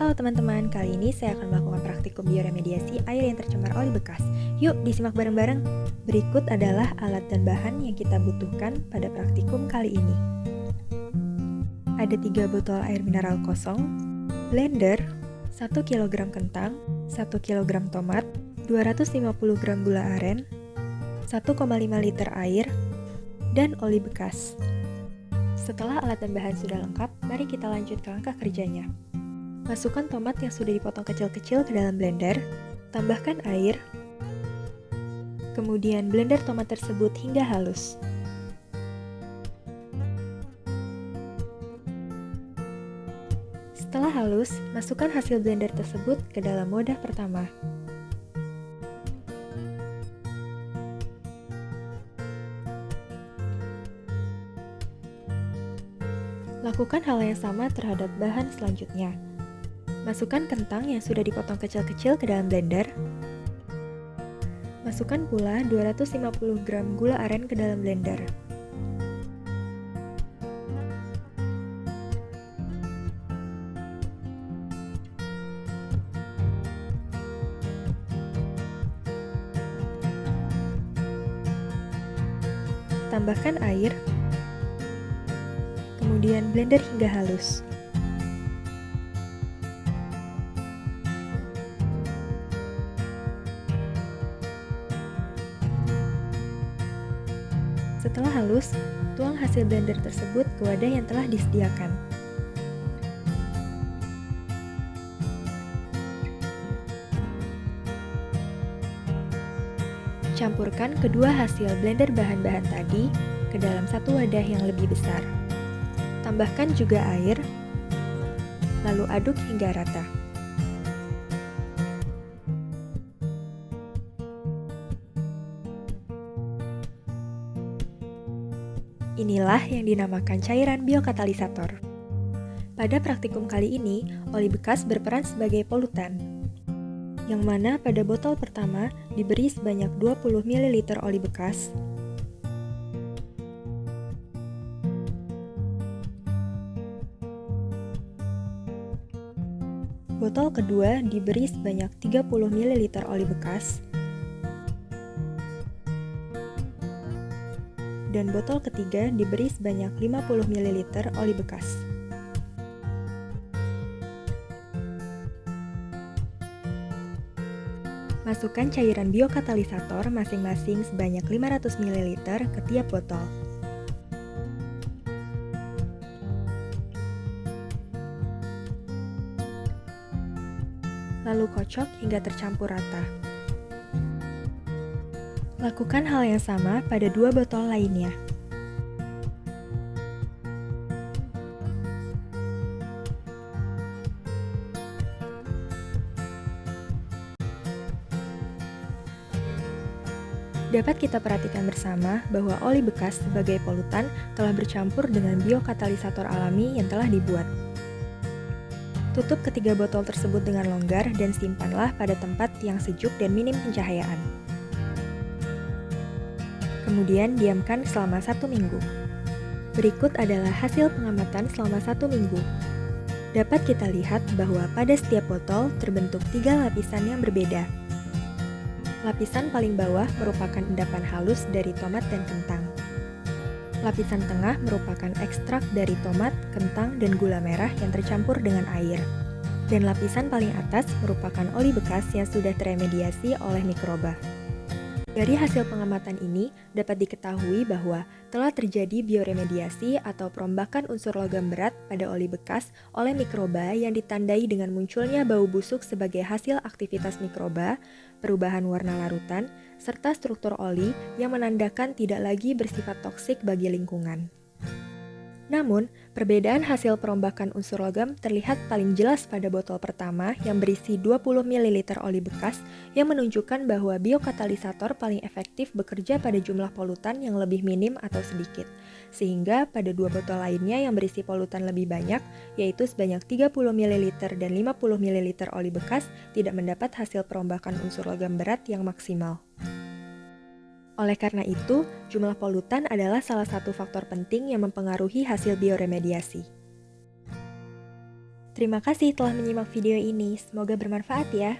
Halo teman-teman, kali ini saya akan melakukan praktikum bioremediasi air yang tercemar oli bekas. Yuk disimak bareng-bareng. Berikut adalah alat dan bahan yang kita butuhkan pada praktikum kali ini. Ada 3 botol air mineral kosong, blender, 1 kg kentang, 1 kg tomat, 250 gram gula aren, 1,5 liter air, dan oli bekas. Setelah alat dan bahan sudah lengkap, mari kita lanjut ke langkah kerjanya. Masukkan tomat yang sudah dipotong kecil-kecil ke dalam blender, tambahkan air, kemudian blender tomat tersebut hingga halus. Setelah halus, masukkan hasil blender tersebut ke dalam wadah pertama. Lakukan hal yang sama terhadap bahan selanjutnya. Masukkan kentang yang sudah dipotong kecil-kecil ke dalam blender. Masukkan pula 250 gram gula aren ke dalam blender. Tambahkan air, kemudian blender hingga halus. Setelah halus, tuang hasil blender tersebut ke wadah yang telah disediakan. Campurkan kedua hasil blender bahan-bahan tadi ke dalam satu wadah yang lebih besar. Tambahkan juga air, lalu aduk hingga rata. Inilah yang dinamakan cairan biokatalisator. Pada praktikum kali ini, oli bekas berperan sebagai polutan, yang mana pada botol pertama diberi sebanyak 20 ml oli bekas, botol kedua diberi sebanyak 30 ml oli bekas, dan botol ketiga diberi sebanyak 50 ml oli bekas. Masukkan cairan biokatalisator masing-masing sebanyak 500 ml ke tiap botol. Lalu kocok hingga tercampur rata. Lakukan hal yang sama pada 2 botol lainnya. Dapat kita perhatikan bersama bahwa oli bekas sebagai polutan telah bercampur dengan biokatalisator alami yang telah dibuat. Tutup ketiga botol tersebut dengan longgar dan simpanlah pada tempat yang sejuk dan minim pencahayaan. Kemudian diamkan selama 1 minggu. Berikut adalah hasil pengamatan selama 1 minggu. Dapat kita lihat bahwa pada setiap botol terbentuk 3 lapisan yang berbeda. Lapisan paling bawah merupakan endapan halus dari tomat dan kentang. Lapisan tengah merupakan ekstrak dari tomat, kentang, dan gula merah yang tercampur dengan air. Dan lapisan paling atas merupakan oli bekas yang sudah teremediasi oleh mikroba. Dari hasil pengamatan ini, dapat diketahui bahwa telah terjadi bioremediasi atau perombakan unsur logam berat pada oli bekas oleh mikroba yang ditandai dengan munculnya bau busuk sebagai hasil aktivitas mikroba, perubahan warna larutan, serta struktur oli yang menandakan tidak lagi bersifat toksik bagi lingkungan. Namun, perbedaan hasil perombakan unsur logam terlihat paling jelas pada botol pertama yang berisi 20 ml oli bekas yang menunjukkan bahwa biokatalisator paling efektif bekerja pada jumlah polutan yang lebih minim atau sedikit. Sehingga pada 2 botol lainnya yang berisi polutan lebih banyak, yaitu sebanyak 30 ml dan 50 ml oli bekas, tidak mendapat hasil perombakan unsur logam berat yang maksimal. Oleh karena itu, jumlah polutan adalah salah satu faktor penting yang mempengaruhi hasil bioremediasi. Terima kasih telah menyimak video ini, semoga bermanfaat ya.